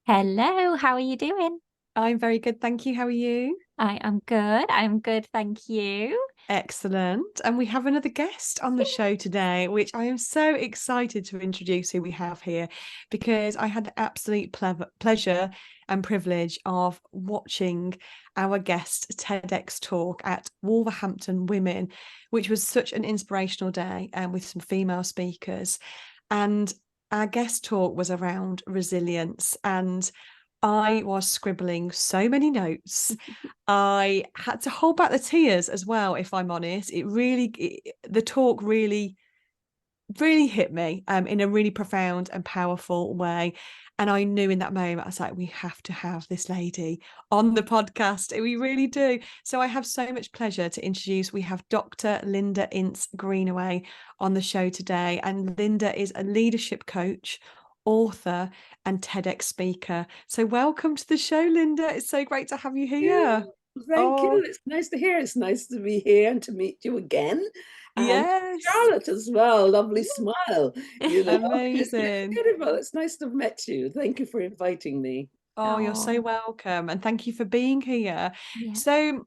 Hello, how are you doing? I'm very good, thank you. How are you? I am good. I'm good, thank you. Excellent. And we have another guest on the show today, which I am so excited to introduce who we have here because I had the absolute pleasure and privilege of watching our guest TEDx talk at Wolverhampton Women, which was such an inspirational day and with some female speakers. And our guest talk was around resilience, and I was scribbling so many notes. I had to hold back the tears as well, if I'm honest. The talk really hit me in a really profound and powerful way. And I knew in that moment, I was like, we have to have this lady on the podcast. We really do. So I have so much pleasure to introduce. We have Dr. Lynda Ince-Greenaway on the show today. And Lynda is a leadership coach, author, and TEDx speaker. So welcome to the show, Lynda. It's so great to have you here. You. Thank you. Oh, It's nice to hear. It's nice to be here and to meet you again. And yes. Charlotte as well. Lovely smile. It's Amazing. beautiful. It's nice to have met you. Thank you for inviting me. Oh, you're so Oh, welcome. And thank you for being here. yeah. So,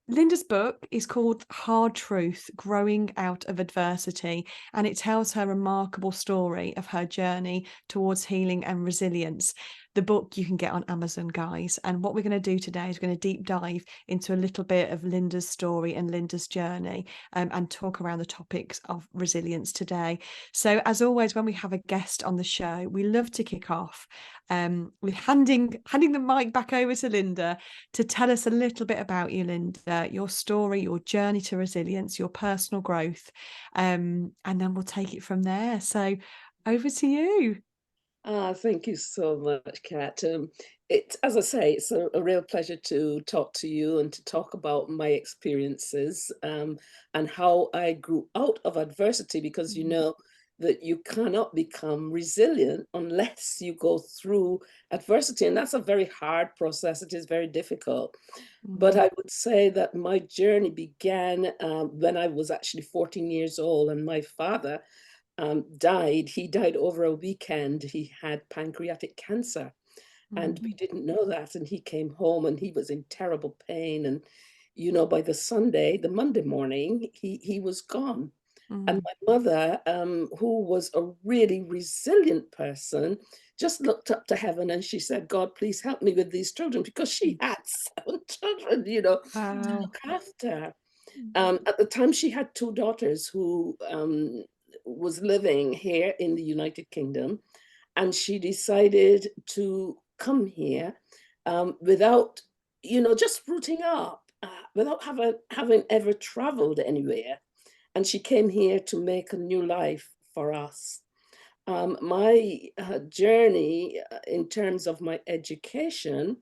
Linda's book is called Hard Truth: Growing Out of Adversity, and it tells her remarkable story of her journey towards healing and resilience. The book you can get on Amazon, guys. And what we're going to do today is we're going to deep dive into a little bit of Linda's story and Linda's journey, and talk around the topics of resilience today. So, as always, when we have a guest on the show, we love to kick off with handing the mic back over to Lynda to tell us a little bit about you, Lynda, your story, your journey to resilience, your personal growth, and then we'll take it from there. So over to you. Thank you so much, Kat. As I say, it's a real pleasure to talk to you and to talk about my experiences and how I grew out of adversity, because you know that you cannot become resilient unless you go through adversity. And that's a very hard process. It is very difficult. But Mm, I would say that my journey began when I was actually 14 years old, and my father died. He died over a weekend. He had pancreatic cancer, and we mm, didn't know that. And he came home and he was in terrible pain. And, by the Monday morning, he was gone. And mm. my mother, who was a really resilient person, just looked up to heaven and she said, God, please help me with these children, because she had 7 children, to Wow. look after. At the time, she had two daughters who was living here in the United Kingdom, and she decided to come here without, just rooting up, without having ever traveled anywhere. And she came here to make a new life for us. My journey in terms of my education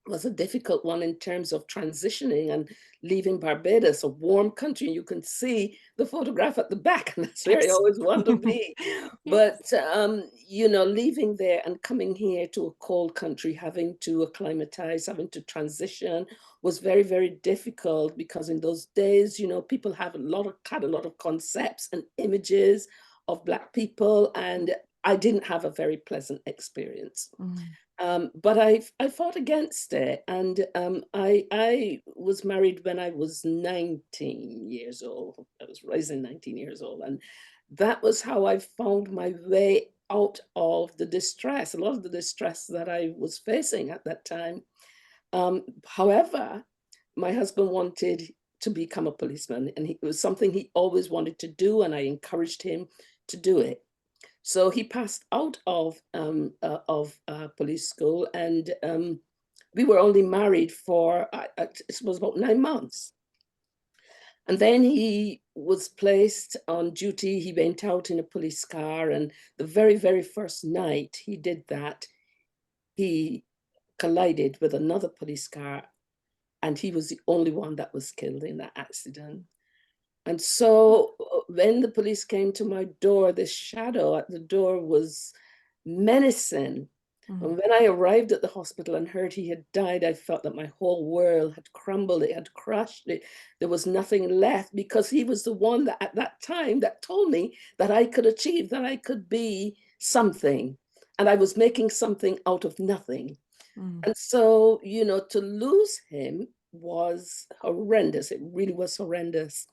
was a difficult one in terms of transitioning and leaving Barbados, a warm country. You can see the photograph at the back, and that's where I Yes. always want to be. Yes. But, leaving there and coming here to a cold country, having to acclimatize, having to transition was very, very difficult, because in those days, people had a lot of concepts and images of Black people, and I didn't have a very pleasant experience. Mm, But I fought against it, and I was married when I was 19 years old. I was raising 19 years old, and that was how I found my way out of the distress, a lot of the distress that I was facing at that time. However, my husband wanted to become a policeman, and it was something he always wanted to do, and I encouraged him to do it. So he passed out of police school, and we were only married for it was about 9 months. And then he was placed on duty. He went out in a police car, and the very, very first night he did that, he collided with another police car, and he was the only one that was killed in that accident. And so when the police came to my door, this shadow at the door was menacing. mm. And when I arrived at the hospital and heard he had died, I felt that my whole world had crumbled, it had crushed, there was nothing left, because he was the one that at that time that told me that I could achieve, that I could be something. and I was making something out of nothing. And so, you know, to lose him was horrendous. It really was horrendous.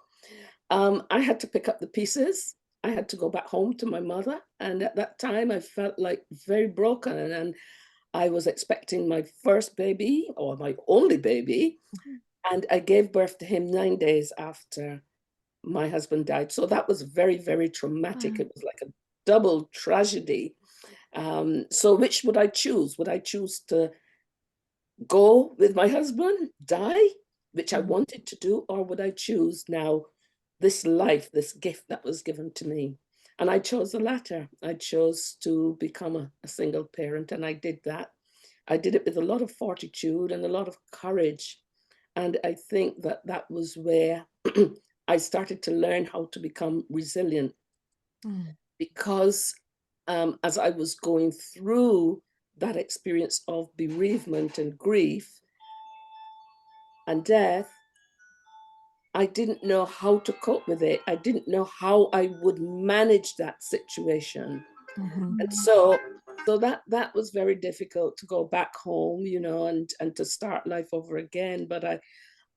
I had to pick up the pieces. I had to go back home to my mother. And at that time, I felt like very broken. And I was expecting my first baby, or my only baby. And I gave birth to him 9 days after my husband died. So that was very, very traumatic. Wow. It was like a double tragedy. So which would I choose? Would I choose to go with my husband, die, which I wanted to do, or would I choose now this life, this gift that was given to me? And I chose the latter. I chose to become a single parent, and I did that. I did it with a lot of fortitude and a lot of courage. And I think that that was where I started to learn how to become resilient, because as I was going through that experience of bereavement and grief and death, I didn't know how to cope with it. I didn't know how I would manage that situation. And so that was very difficult to go back home, you know, and to start life over again. But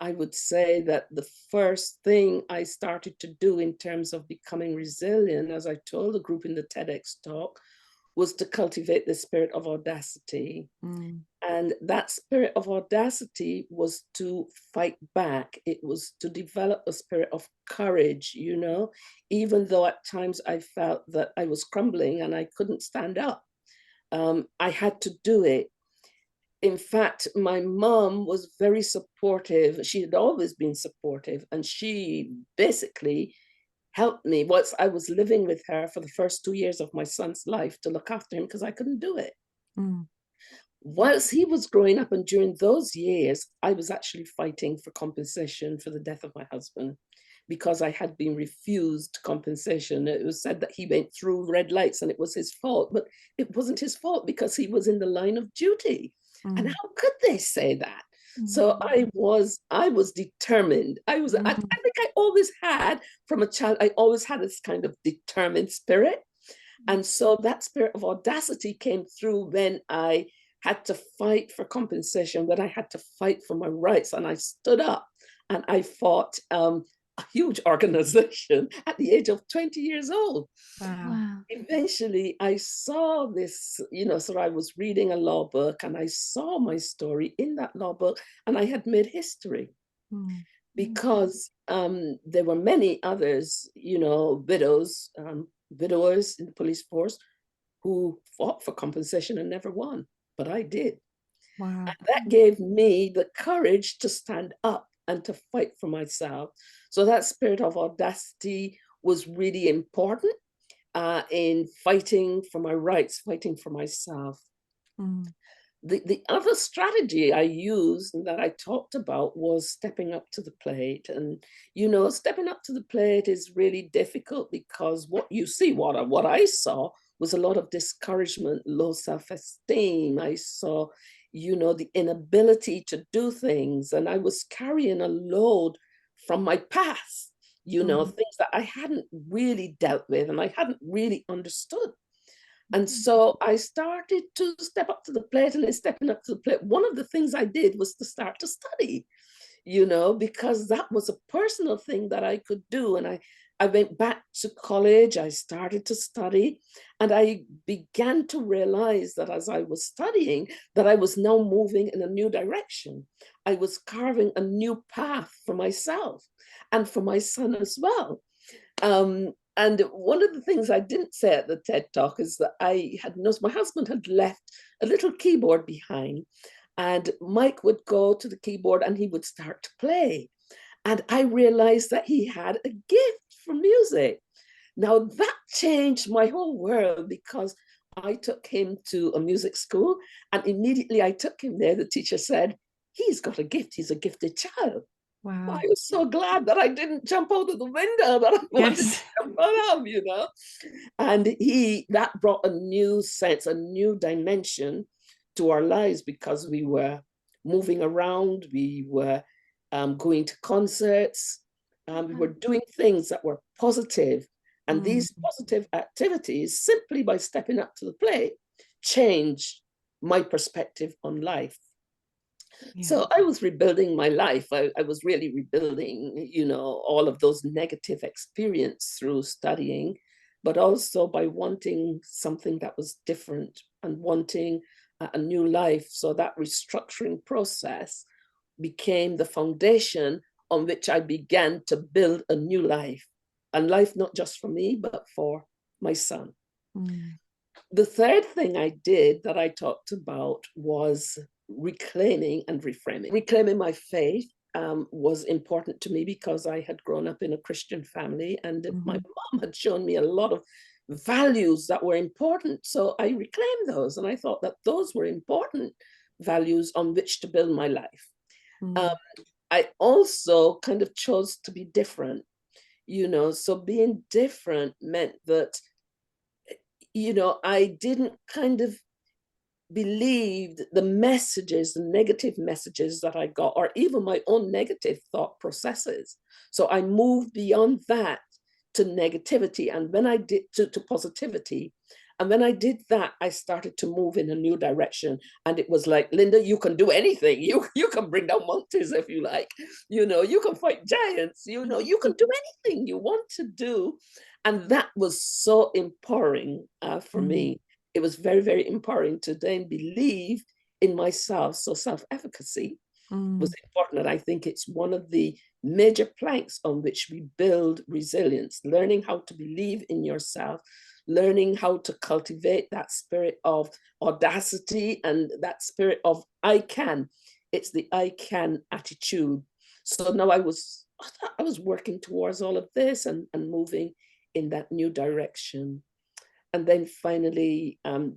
I would say that the first thing I started to do in terms of becoming resilient, as I told the group in the TEDx talk, was to cultivate the spirit of audacity. And that spirit of audacity was to fight back. It was to develop a spirit of courage, you know, even though at times I felt that I was crumbling and I couldn't stand up. I had to do it. In fact, my mom was very supportive. She had always been supportive, and she basically helped me once I was living with her for the first 2 years of my son's life to look after him because I couldn't do it. Whilst he was growing up, and during those years, I was actually fighting for compensation for the death of my husband because I had been refused compensation. It was said that he went through red lights and it was his fault, but it wasn't his fault because he was in the line of duty. And how could they say that? So I was determined. I think I always had, from a child, I always had this kind of determined spirit. And so that spirit of audacity came through when I had to fight for compensation, when I had to fight for my rights. And I stood up and I fought a huge organization at the age of 20 years old. Wow. Eventually, I saw this, you know, so I was reading a law book and I saw my story in that law book, and I had made history because there were many others, you know, widowers in the police force who fought for compensation and never won, but I did. Wow. And that gave me the courage to stand up and to fight for myself. So that spirit of audacity was really important in fighting for my rights, fighting for myself. The other strategy I used and that I talked about was stepping up to the plate. And, you know, stepping up to the plate is really difficult because what you see, what I saw was a lot of discouragement, low self-esteem. I saw, you know, the inability to do things. And I was carrying a load from my past, you know, things that I hadn't really dealt with and I hadn't really understood. And so I started to step up to the plate, and in stepping up to the plate, one of the things I did was to start to study, you know, because that was a personal thing that I could do. And I went back to college, I started to study, and I began to realize that as I was studying, that I was now moving in a new direction. I was carving a new path for myself and for my son as well. And one of the things I didn't say at the TED Talk is that I had noticed my husband had left a little keyboard behind, and Mike would go to the keyboard and he would start to play. And I realized that he had a gift for music. Now that changed my whole world because I took him to a music school, and immediately I took him there. The teacher said, he's got a gift, he's a gifted child. Wow. I was so glad that I didn't jump out of the window that I wanted to jump out of, you know. And that brought a new sense, a new dimension to our lives because we were moving around, we were going to concerts, we were doing things that were positive. And these positive activities, simply by stepping up to the plate, changed my perspective on life. Yeah. So I was rebuilding my life. I was really rebuilding, all of those negative experience through studying, but also by wanting something that was different and wanting a new life. So that restructuring process became the foundation on which I began to build a new life, and life not just for me, but for my son. The third thing I did that I talked about was reclaiming and reframing. Reclaiming my faith was important to me because I had grown up in a Christian family, and my mom had shown me a lot of values that were important. So I reclaimed those, and I thought that those were important values on which to build my life. I also kind of chose to be different, so being different meant that I didn't kind of believe the messages, the negative messages that I got, or even my own negative thought processes. So I moved beyond that to negativity, and when I did to positivity. And when I did that, I started to move in a new direction. And it was like, Linda, you can do anything. You can bring down mountains if you like. You can fight giants. You can do anything you want to do. And that was so empowering for me. It was very, very empowering to then believe in myself. So self-efficacy was important. And I think it's one of the major planks on which we build resilience, learning how to believe in yourself, learning how to cultivate that spirit of audacity and that spirit of I can. It's the I can attitude. So now I was working towards all of this and moving in that new direction. And then finally, I,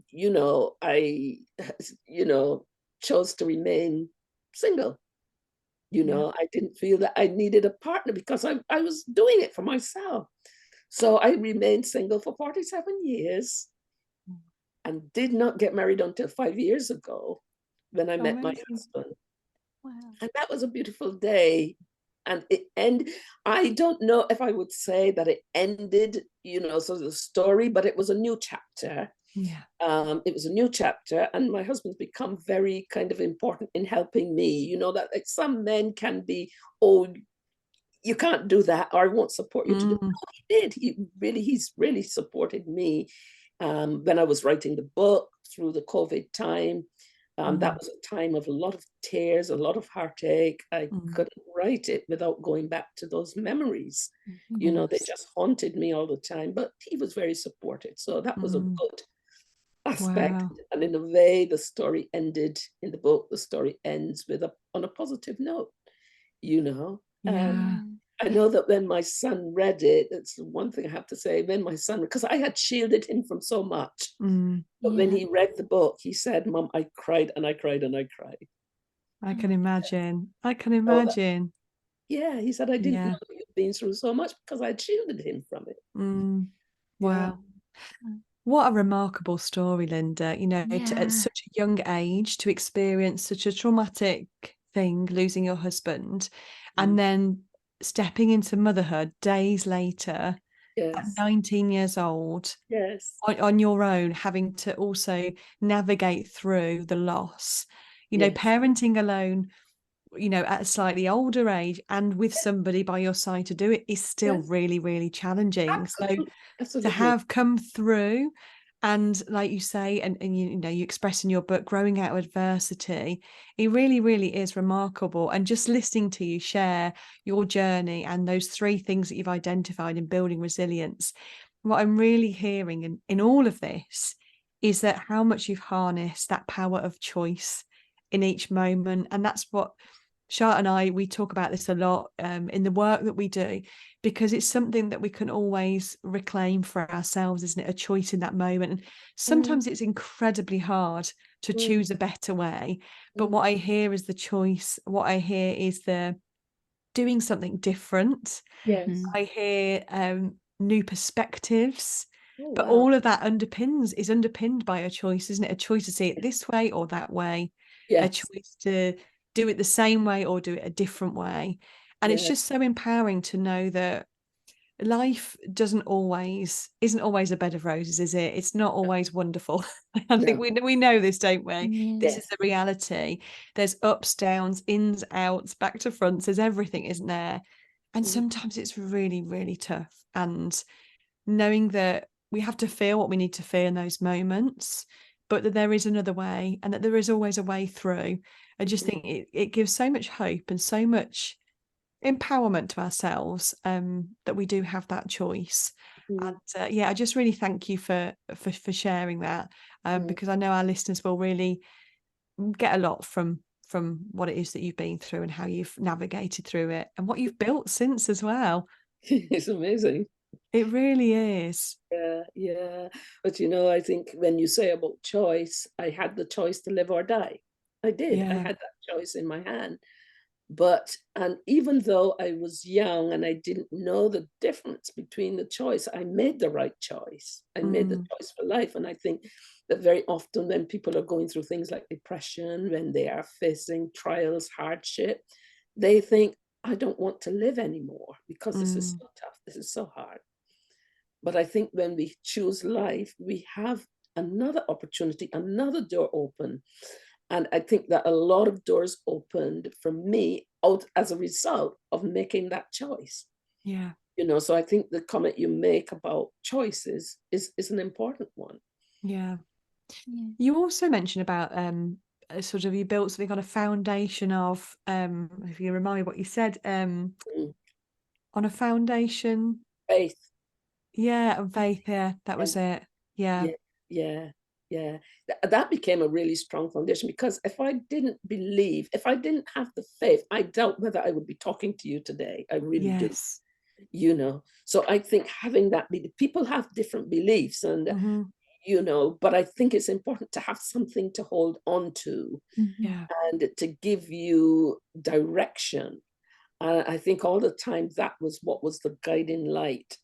chose to remain single. I didn't feel that I needed a partner because I was doing it for myself. So I remained single for 47 years and did not get married until 5 years ago when I met my husband. Wow. And that was a beautiful day. And I don't know if I would say that it ended, so the story, but it was a new chapter. Yeah. It was a new chapter, and my husband's become very kind of important in helping me. That like some men can be, oh, you can't do that, or I won't support you to do. No, he did. He's really supported me when I was writing the book through the COVID time. That was a time of a lot of tears, a lot of heartache. I couldn't write it without going back to those memories. They just haunted me all the time, but he was very supportive. So that was a good aspect. Wow. And in a way, the story ended in the book. The story ends on a positive note, Yeah. I know that when my son read it, it's one thing I have to say, when my son, because I had shielded him from so much, but when he read the book, he said, Mom, I cried and I cried and I cried. I can imagine. I can imagine. Yeah, he said, I didn't know that you've been through so much because I'd shielded him from it. Wow. What a remarkable story, Linda. At such a young age to experience such a traumatic thing, losing your husband, and then stepping into motherhood days later, at 19 years old, on your own, having to also navigate through the loss. Parenting alone, at a slightly older age and with somebody by your side to do it is still really, really challenging. Absolutely. So to have come through and, like you say, and you express in your book, growing out of adversity, it really, really is remarkable. And just listening to you share your journey and those 3 things that you've identified in building resilience, what I'm really hearing in all of this is that how much you've harnessed that power of choice in each moment. And that's what Shah and I, we talk about this a lot in the work that we do, because it's something that we can always reclaim for ourselves, isn't it? A choice in that moment. And sometimes it's incredibly hard to choose a better way. But what I hear is the choice. What I hear is the doing something different. I hear new perspectives. But all of that is underpinned by a choice, isn't it? A choice to see it this way or that way. A choice to do it the same way or do it a different way. And it's just so empowering to know that life isn't always a bed of roses, is it? It's not always wonderful. I think No. we know this, don't we? Yeah. This is Yes. the reality. There's ups, downs, ins, outs, back to fronts. There's everything, isn't there? And sometimes it's really, really tough. And knowing that we have to feel what we need to feel in those moments, but that there is another way and that there is always a way through. I just think it gives so much hope and so much empowerment to ourselves, that we do have that choice. And yeah, I just really thank you for sharing that, because I know our listeners will really get a lot from what it is that you've been through and how you've navigated through it and what you've built since as well. It's amazing. It really is. Yeah, yeah. But you know, I think when you say about choice, I had the choice to live or die. I did. I Yeah. had that choice in my hand. But, and even though I was young and I didn't know the difference between the choice, I made the right choice. I made the choice for life. And I think that very often when people are going through things like depression, when they are facing trials, hardship, they think, I don't want to live anymore because this is so tough. This is so hard. But I think when we choose life, we have another opportunity, another door open. And I think that a lot of doors opened for me out as a result of making that choice. Yeah. You know, so I think the comment you make about choices is an important one. Yeah. Yeah. You also mentioned about sort of you built something on a foundation of, if you remind me what you said, Mm. on a foundation. Faith. Yeah, and faith. Yeah, that Yeah, was it. Yeah. yeah, yeah, yeah. That became a really strong foundation because if I didn't believe, if I didn't have the faith, I doubt whether I would be talking to you today. I really do. Yes. You know, so I think having that people have different beliefs and you know, but I think it's important to have something to hold on to Yeah. and to give you direction. I think all the time that was what was the guiding light,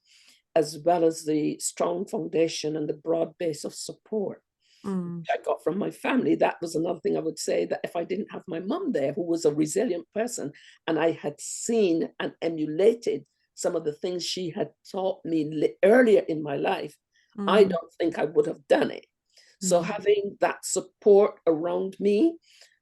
as well as the strong foundation and the broad base of support I got from my family. That was another thing I would say, that if I didn't have my mum there, who was a resilient person, and I had seen and emulated some of the things she had taught me earlier in my life, I don't think I would have done it. So No. having that support around me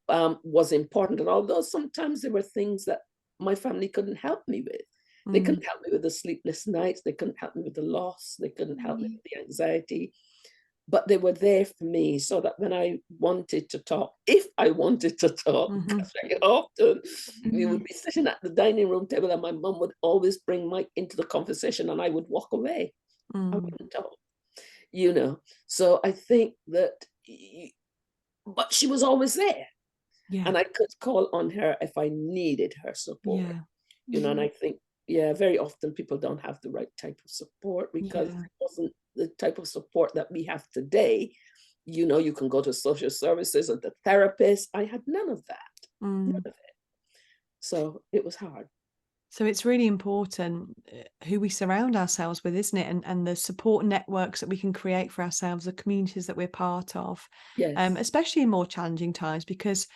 was important. And although sometimes there were things that my family couldn't help me with, they couldn't help me with the sleepless nights, they couldn't help me with the loss, they couldn't help me with the anxiety, but they were there for me so that when I wanted to talk, if I wanted to talk, because very often we would be sitting at the dining room table and my mum would always bring Mike into the conversation and I would walk away. I wouldn't talk, you know. So I think that, but she was always there. Yeah. And I could call on her if I needed her support, Yeah. you know, and I think, yeah, very often people don't have the right type of support because Yeah. it wasn't the type of support that we have today. You know, you can go to social services or the therapist. I had none of that, none of it. So it was hard. So it's really important who we surround ourselves with, isn't it? And the support networks that we can create for ourselves, the communities that we're part of, Yes. especially in more challenging times, because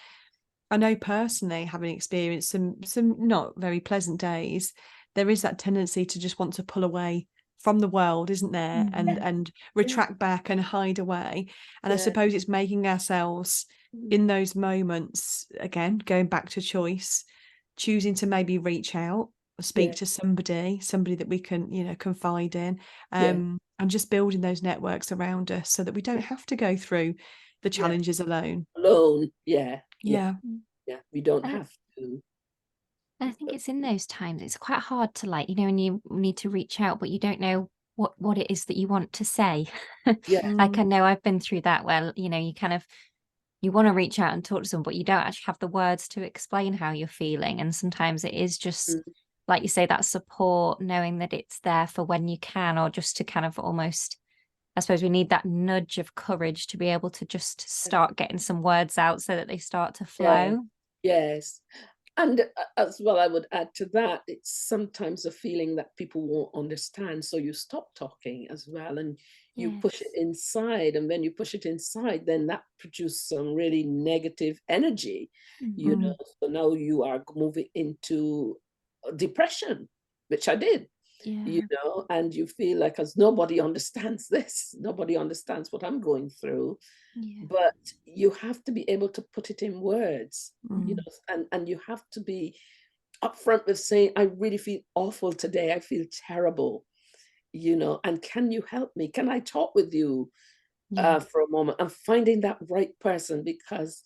I know personally, having experienced some not very pleasant days, there is that tendency to just want to pull away from the world, isn't there? And Yeah. retract back and hide away. And I Yeah. suppose it's making ourselves in those moments, again, going back to choice, choosing to maybe reach out, speak Yeah. to somebody that we can, confide in, Yeah. and just building those networks around us so that we don't have to go through the Yeah. challenges alone. Alone. Yeah. Yeah. Yeah. Yeah. We don't I, have to. I think it's in those times it's quite hard to, like, when you need to reach out, but you don't know what it is that you want to say. Yeah. Like, I Mm, know I've been through that where, you kind of, you want to reach out and talk to someone, but you don't actually have the words to explain how you're feeling. And sometimes it is just, Mm. like you say, that support, knowing that it's there for when you can, or just to kind of almost, I suppose we need that nudge of courage to be able to just start getting some words out so that they start to Yeah. flow. Yes. And as well, I would add to that, it's sometimes a feeling that people won't understand. So you stop talking as well and you push it Yes. inside. And when you push it inside, then that produces some really negative energy, you know. mm, So now you are moving into depression, which I did. Yeah. and you feel like, as nobody understands this, nobody understands what I'm going through, Yeah. but you have to be able to put it in words, Mm. and you have to be upfront with saying, I really feel awful today. I feel terrible, and can you help me? Can I talk with you Yeah. for a moment? And finding that right person, because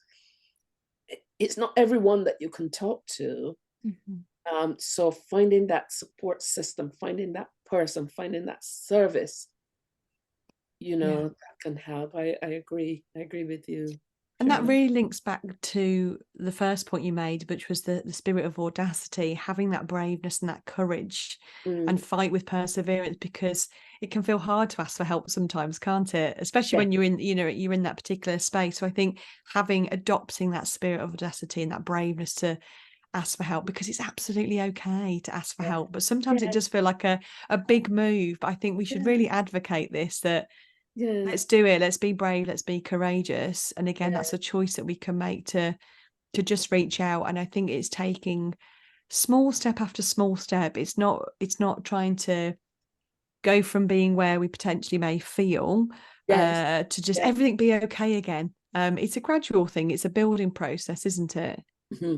it's not everyone that you can talk to. Mhm. So finding that support system, finding that person, finding that service, Yeah. that can help. I agree. I agree with you, And that Joanne. really links back to the first point you made, which was the spirit of audacity, having that braveness and that courage and Mm, fight with perseverance, because it can feel hard to ask for help sometimes, can't it? Especially yeah, when you're in, you're in that particular space. So I think adopting that spirit of audacity and that braveness to ask for help, because it's absolutely okay to ask for yeah, help. But sometimes it yeah, does feel like a big move. But I think we should yeah, really advocate this, that yeah, let's do it, let's be brave, let's be courageous. And again, yeah, that's a choice that we can make to just reach out. And I think it's taking small step after small step. It's not trying to go from being where we potentially may feel yes, to just yeah. everything be okay again. It's a gradual thing, it's a building process, isn't it? Yeah.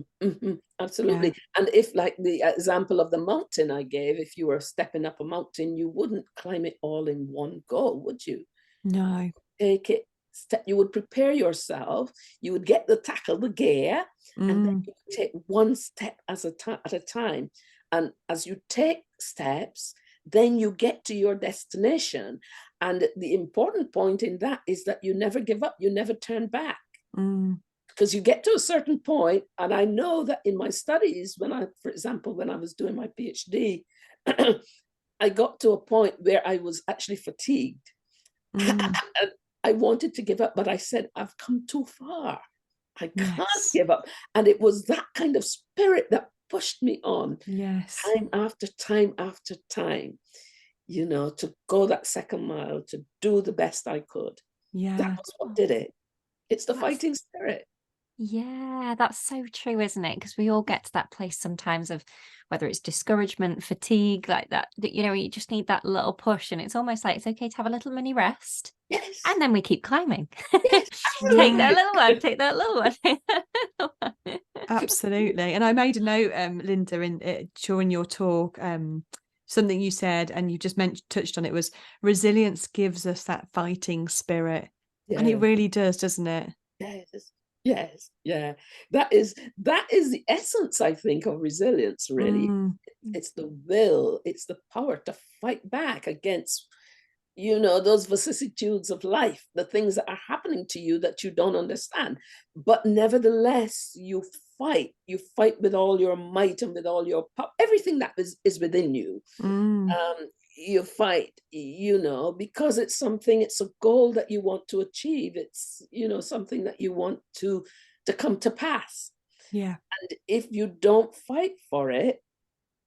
Absolutely. And if, like the example of the mountain I gave, if you were stepping up a mountain, you wouldn't climb it all in one go, would you? No. Take it step, you would prepare yourself, you would get the tackle, the gear, and then Mm, you would take one step at a time. And as you take steps, then you get to your destination. And the important point in that is that you never give up, you never turn back. mm, Because you get to a certain point, and I know that in my studies, for example, when I was doing my PhD, I got to a point where I was actually fatigued. mm. And I wanted to give up, but I said, I've come too far. I can't Yes. give up. And it was that kind of spirit that pushed me on Yes. time after time after time, to go that second mile, to do the best I could. That Yeah. was what Oh, did it. It's the that's fighting spirit. yeah, that's so true, isn't it? Because we all get to that place sometimes of whether it's discouragement, fatigue, like that, you just need that little push. And it's almost like it's okay to have a little mini rest. Yes, And then we keep climbing. yes, Take Yeah. that absolutely. little one, take that little one. Take that little one. Absolutely. And I made a note, Linda, in during your talk, something you said, and you just touched on it, was resilience gives us that fighting spirit, and it Yeah. really does, doesn't it? Yes, yes, yeah. That is the essence, I think, of resilience, really. Mm, It's the will, it's the power to fight back against, those vicissitudes of life, the things that are happening to you that you don't understand. But nevertheless, you fight with all your might and with all your power, everything that is within you. mm, You fight, because it's a goal that you want to achieve. It's, something that you want to come to pass. yeah. And if you don't fight for it,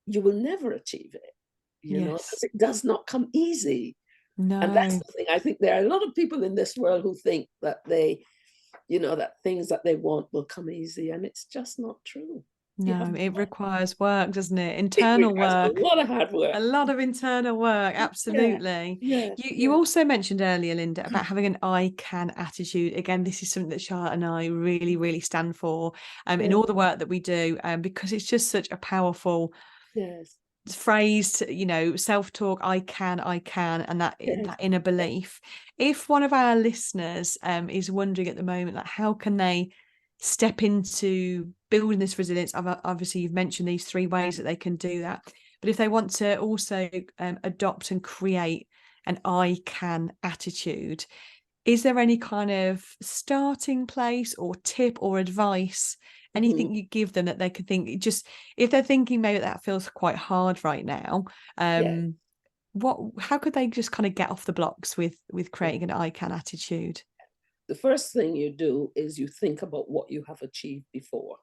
you will never achieve it, because Yes. it does not come easy. And that's No. the thing. I think there are a lot of people in this world who think that that things that they want will come easy, and it's just not true. You have No, to it fight. requires work, doesn't it? It Internal requires a work. lot of hard work. A lot of internal work, Yeah, absolutely. yeah, You yeah, also mentioned earlier, Linda, about having an I can attitude. Again, this is something that Charlotte and I really, really stand for in yeah, all the work that we do, because it's just such a powerful yes, phrase to, self-talk, I can, and that yes, that inner belief. If one of our listeners is wondering at the moment, like, how can they step into building this resilience? Obviously you've mentioned these three ways that they can do that, but if they want to also adopt and create an I can attitude, is there any kind of starting place or tip or advice, mhm, anything you give them that they could think, just if they're thinking maybe that feels quite hard right now, yes. how could they just kind of get off the blocks with creating an I can attitude? The first thing you do is you think about what you have achieved before.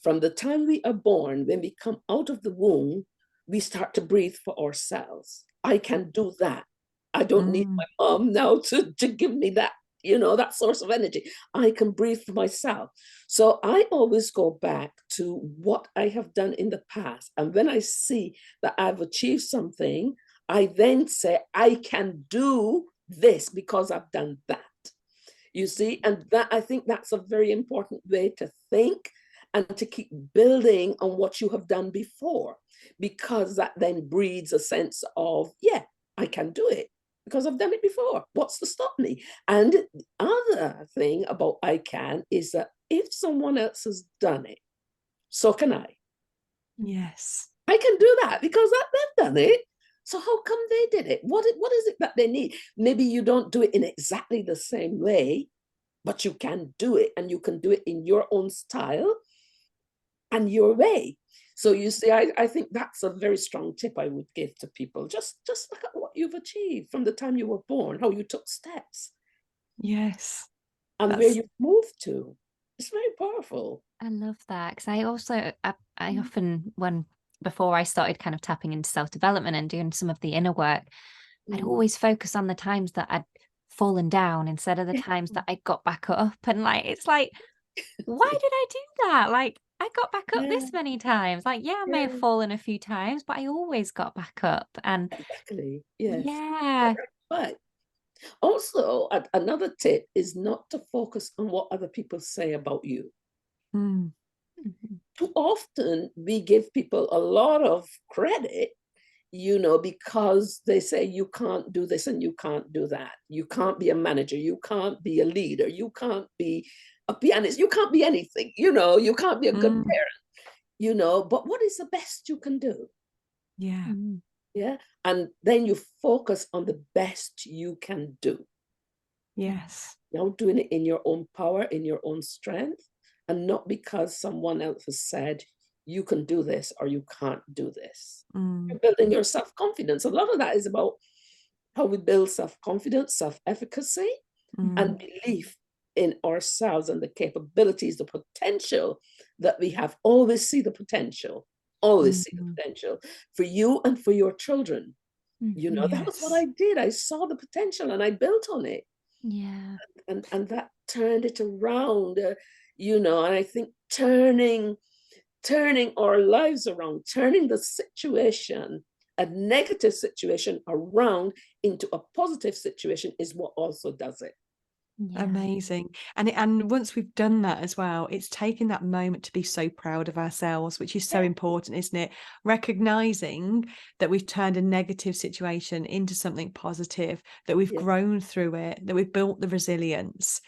From the time we are born, when we come out of the womb, we start to breathe for ourselves. I can do that. I don't need Mm, my mom now to give me that that source of energy. I can breathe for myself. So I always go back to what I have done in the past. And when I see that I've achieved something, I then say, I can do this because I've done that. You see, and that, I think that's a very important way to think and to keep building on what you have done before, because that then breeds a sense of, yeah, I can do it because I've done it before. What's to stop me? And the other thing about I can is that if someone else has done it, so can I. Yes. I can do that because they've done it. So how come they did it? What is it that they need? Maybe you don't do it in exactly the same way, but you can do it, and you can do it in your own style and your way. So you see, I think that's a very strong tip I would give to people. Just look at what you've achieved from the time you were born, how you took steps, Yes. and where you've moved to. It's very powerful. I love that, because I also I often, before I started kind of tapping into self-development and doing some of the inner work, I'd always focus on the times that I'd fallen down instead of the times that I got back up. And like, it's like, why did I do that? Like, I got back up this many times. Like, yeah, I may have fallen a few times, but I always got back up. And Exactly. Yes. yeah. But also, another tip is not to focus on what other people say about you. Mm. Too often we give people a lot of credit, because they say you can't do this and you can't do that. You can't be a manager. You can't be a leader. You can't be a pianist. You can't be anything. You can't be a good parent, but what is the best you can do? Yeah. Yeah. And then you focus on the best you can do. Yes. Now doing it in your own power, in your own strength, and not because someone else has said you can do this or you can't do this. You're building your self-confidence. A lot of that is about how we build self-confidence, self-efficacy, and belief in ourselves and the capabilities, the potential that we have. Always see the potential. Always see the potential for you and for your children. That was what I did. I saw the potential and I built on it. Yeah. And that turned it around, and I think turning our lives around, turning the situation, a negative situation, around into a positive situation is what also does it. Yeah. Amazing. And once we've done that as well, it's taking that moment to be so proud of ourselves, which is so important, isn't it? Recognizing that we've turned a negative situation into something positive, that we've grown through it, that we've built the resilience,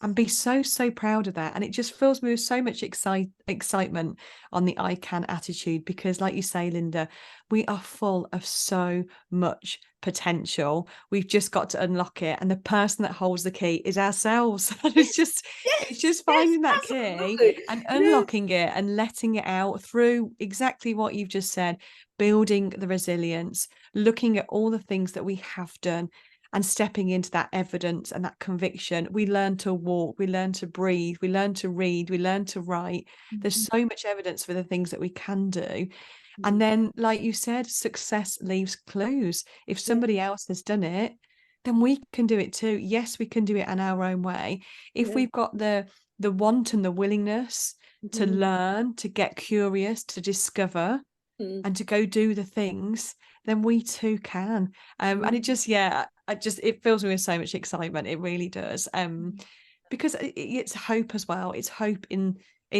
and be so proud of that. And it just fills me with so much excitement on the I can attitude, because like you say, Lynda, we are full of so much potential. We've just got to unlock it, and the person that holds the key is ourselves. it's just finding that key and unlocking it and letting it out through exactly what you've just said, building the resilience, looking at all the things that we have done and stepping into that evidence and that conviction. We learn to walk, we learn to breathe, we learn to read, we learn to write. There's so much evidence for the things that we can do. And then, like you said, success leaves clues. If somebody else has done it, then we can do it too. Yes, we can do it in our own way. If we've got the want and the willingness to learn, to get curious, to discover, and to go do the things, then we too can. And it just, it fills me with so much excitement. It really does. Because it's hope as well. It's hope in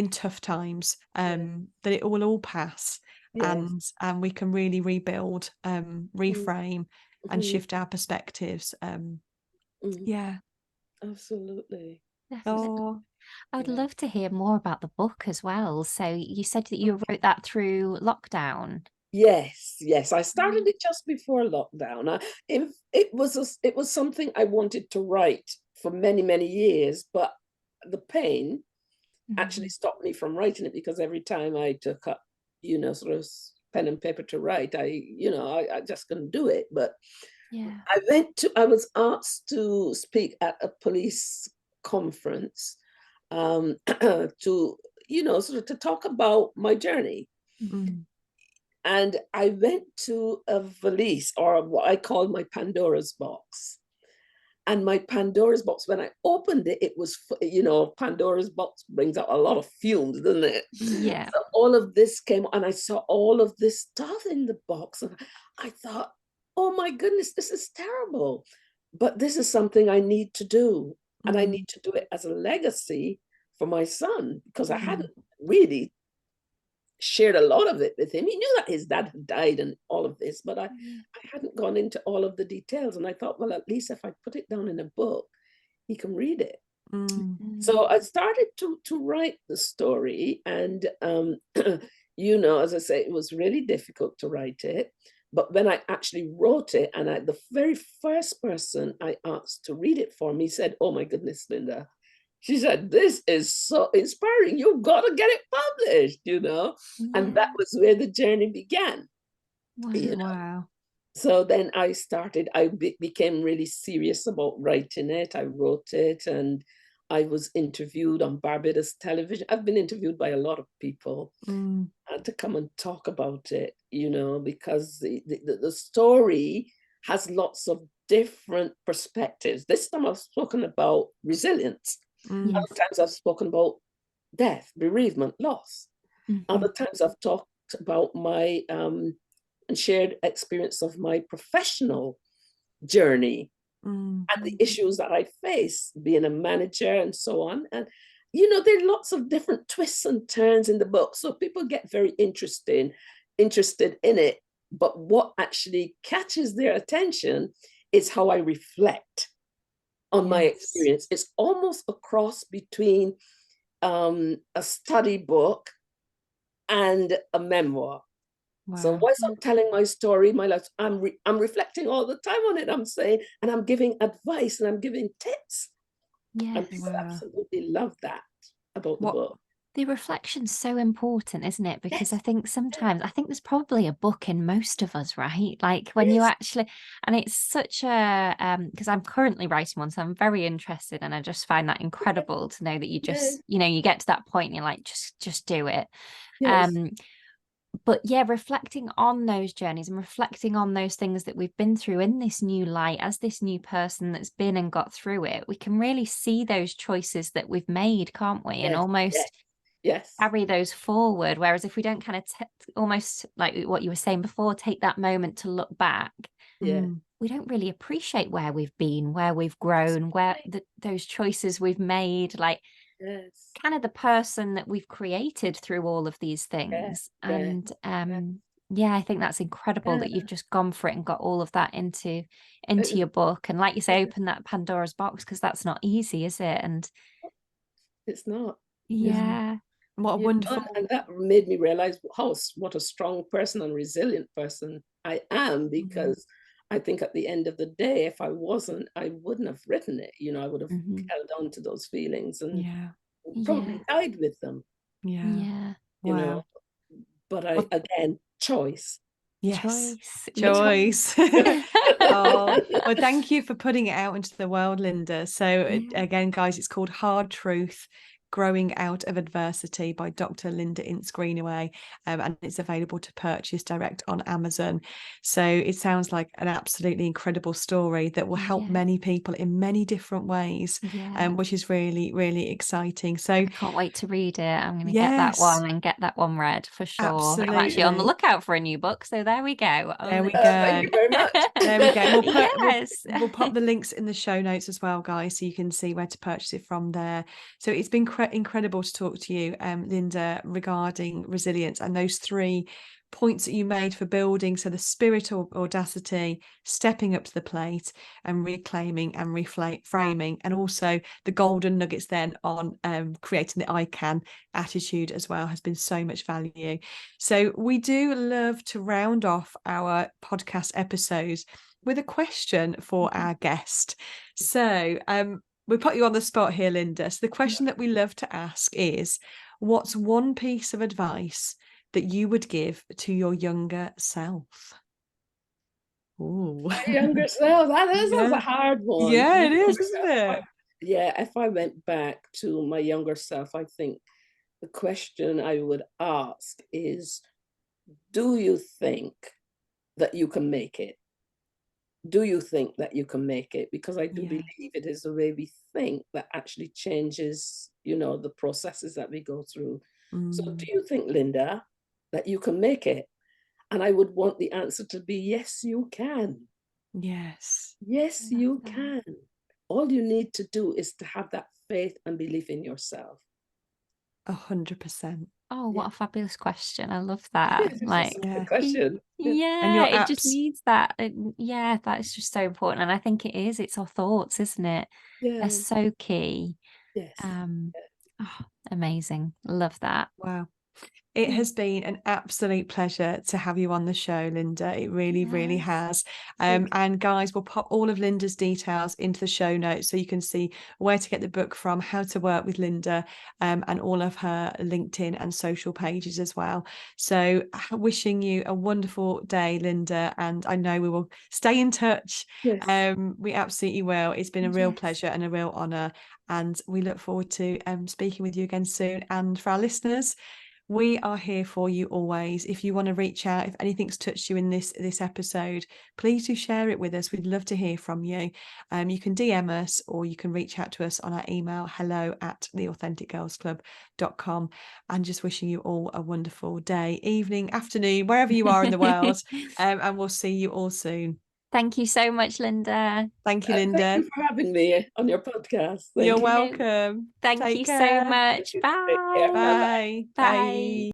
tough times, that it will all pass. And we can really rebuild, reframe, and shift our perspectives. Yeah, Absolutely. oh I would love to hear more about the book as well. So you said that you wrote that through lockdown. Yes, I started it just before lockdown. It was something I wanted to write for many years, but the pain actually stopped me from writing it, because every time I took up sort of pen and paper to write, I just couldn't do it. But I was asked to speak at a police conference, to sort of to talk about my journey. And I went to a valise, or what I call my Pandora's box. And my Pandora's box, when I opened it, it was, you know, Pandora's box brings out a lot of fumes, doesn't it? Yeah. So all of this came, and I saw all of this stuff in the box, and I thought, oh my goodness, this is terrible. But this is something I need to do. And I need to do it as a legacy for my son, because I hadn't really shared a lot of it with him. He knew that his dad had died and all of this, but I hadn't gone into all of the details. And I thought, well, at least if I put it down in a book, he can read it. So I started to write the story, and you know, as I say, it was really difficult to write it. But when I actually wrote it, and the very first person I asked to read it for me said, "Oh my goodness, Linda," she said, "this is so inspiring. You've got to get it published," you know. And that was where the journey began. You know? Wow. So then I started, I became really serious about writing it. I wrote it, and I was interviewed on Barbados television. I've been interviewed by a lot of people to come and talk about it, you know, because the story has lots of different perspectives. This time I've spoken about resilience. Other times I've spoken about death, bereavement, loss. Other times I've talked about my and shared experience of my professional journey and the issues that I face being a manager and so on. And, you know, there are lots of different twists and turns in the book. So people get very interested in it. But what actually catches their attention is how I reflect on my experience. It's almost a cross between a study book and a memoir. Wow. So whilst I'm telling my story, my life, I'm reflecting all the time on it. I'm saying, and I'm giving advice, and I'm giving tips. And people absolutely love that about the book. The reflection's so important, isn't it? Because I think sometimes, I think there's probably a book in most of us, right? Like when you actually, and it's such a, because I'm currently writing one, so I'm very interested, and I just find that incredible to know that you just, you know, you get to that point and you're like, just do it. But yeah, reflecting on those journeys and reflecting on those things that we've been through in this new light, as this new person that's been and got through it, we can really see those choices that we've made, can't we? And almost carry those forward. Whereas if we don't kind of almost like what you were saying before, take that moment to look back, we don't really appreciate where we've been, where we've grown, where those choices we've made, like kind of the person that we've created through all of these things. And yeah, I think that's incredible that you've just gone for it and got all of that into your book. And like you say, open that Pandora's box, because that's not easy, is it? And it's not. What a wonderful. And that made me realize what a strong person and resilient person I am, because I think at the end of the day, if I wasn't, I wouldn't have written it. You know, I would have held on to those feelings and probably died with them. Wow. You know, but again, choice. Choice. Oh, well, thank you for putting it out into the world, Linda. So again, guys, it's called Hard Truth: Growing Out of Adversity by Dr Lynda Ince-Greenaway, and it's available to purchase direct on Amazon. So it sounds like an absolutely incredible story that will help many people in many different ways, which is really, really exciting. So I can't wait to read it. I'm going to get that one and get that one read for sure. Absolutely. I'm actually on the lookout for a new book, so there we go. There we go. Thank you very much. There we go. We'll pop the links in the show notes as well, guys, so you can see where to purchase it from there. So it's been incredible to talk to you, Linda, regarding resilience and those 3 points that you made for building. So the spirit or audacity, stepping up to the plate, and reclaiming and reframing, and also the golden nuggets then on creating the I can attitude as well has been so much value. So we do love to round off our podcast episodes with a question for our guest. So we put you on the spot here, Linda. So the question that we love to ask is, what's one piece of advice that you would give to your younger self? My younger self, that is a hard one. Yeah, it is, isn't it? If I went back to my younger self, I think the question I would ask is, do you think that you can make it? do you think that you can make it? Because I do Yeah. believe it is the way we think that actually changes, the processes that we go through. So do you think, Linda, that you can make it? And I would want the answer to be, yes, you can. Yes. Yes, Love you that. can. All you need to do is to have that faith and belief in yourself. 100%. Oh, what Yeah. a fabulous question. I love that. It's Like, a good Yeah. question. And yeah, your it just apps. needs that. Yeah, that is just so important. And I think it is. It's our thoughts, isn't it? Yeah. They're so key. Yes. Oh, amazing. Love that. Wow. It Yeah. has been an absolute pleasure to have you on the show, Linda. It really, really Yes. has. Thank you. And guys, we'll pop all of Linda's details into the show notes so you can see where to get the book from, how to work with Linda, and all of her LinkedIn and social pages as well. So wishing you a wonderful day, Linda. And I know we will stay in touch. Yes. We absolutely will. It's been a real Yes. pleasure and a real honour. And we look forward to speaking with you again soon. And for our listeners, we are here for you always. If you want to reach out, if anything's touched you in this episode, please do share it with us. We'd love to hear from you. You can DM us or you can reach out to us on our email, hello@theauthenticgirlsclub.com. And just wishing you all a wonderful day, evening, afternoon, wherever you are in the world. And we'll see you all soon. Thank you so much, Linda. Thank you, Thank Linda. you for having me on your podcast. You're Thank you. welcome. Thank Take you so care. much. Take care. Bye. Bye-bye. Bye. Bye. Bye.